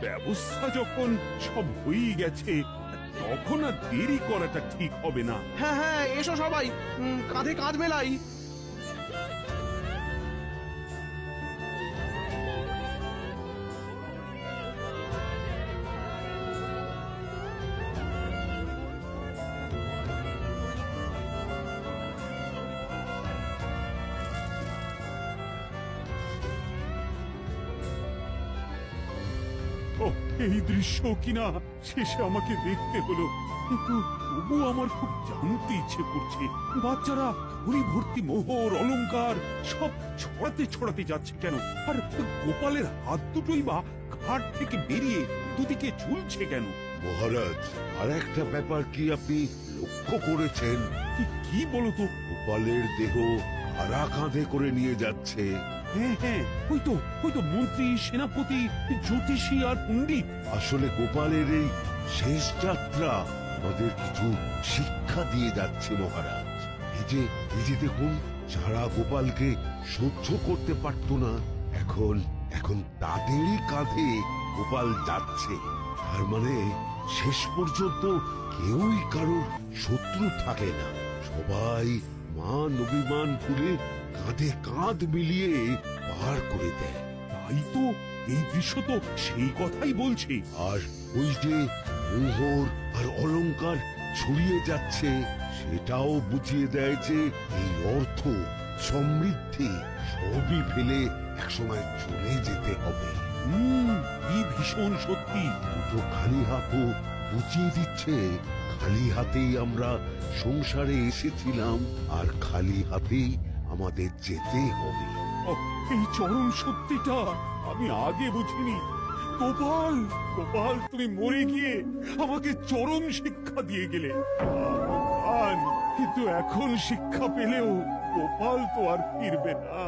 ব্যবস্থা যখন সব হয়েই গেছে, তখন আর দেরি করাটা ঠিক হবে না। হ্যাঁ হ্যাঁ, এসো সবাই, কাঁধে কাঁধ মেলাই। ও, এই দৃশ্য কিনা শেষে আমাকে দেখতে হলো, কিন্তু তবু আমার খুব জানতে ইচ্ছে করছে, বাচ্চারা থলি ভর্তি মোহর অলংকার সব ছড়াতে ছড়াতে যাচ্ছে কেন? আর গোপালের হাত দুটোই বা ঘাট থেকে বেরিয়ে দুদিকে ঝুলছে কেন? মহারাজ, আর একটা ব্যাপার কি আপনি লক্ষ্য করেছেন? কি বলতো? গোপালের দেহ হারা কাঁধে করে নিয়ে যাচ্ছে। হ্যাঁ হ্যাঁ, ওই তো মন্ত্রী, সেনাপতি, জ্যোতিষী আর পণ্ডিত। আসলে গোপালের এই শেষ যাত্রা আমাদের কিছু শিক্ষা দিয়ে যাচ্ছে মহারাজ। এই যে দেখুন, যারা গোপালকে সহ্য করতে পারত না, এখন তাদেরই কাঁধে গোপাল যাচ্ছে। তার মানে শেষ পর্যন্ত কেউই কারোর শত্রু থাকে না, সবাই মান অভিমান ভুলে কাঁধে কাঁধ মিলিয়ে পার করে দেয়। তাই তো, এই দৃশ্য তো সেই কথাই বলছে। আর ওই যে মোহর আর অলংকার ছড়িয়ে যাচ্ছে, সেটাও বুঝিয়ে দেয় যে এই অর্থ, সমৃদ্ধি সবই ফেলে একসময় চলে যেতে হবে। কি ভীষণ সত্যি। দুটো খালি হাতও বুঝিয়ে দিচ্ছে, খালি হাতেই আমরা সংসারে এসেছিলাম, আর খালি হাতেই আমাদের যেতে হবে। এই চরম সত্যিটা আমি আগে বুঝিনি। গোপাল, গোপাল, তুমি মরে গিয়ে আমাকে চরম শিক্ষা দিয়ে গেলে। কিন্তু এখন শিক্ষা পেলেও গোপাল তো আর ফিরবে না।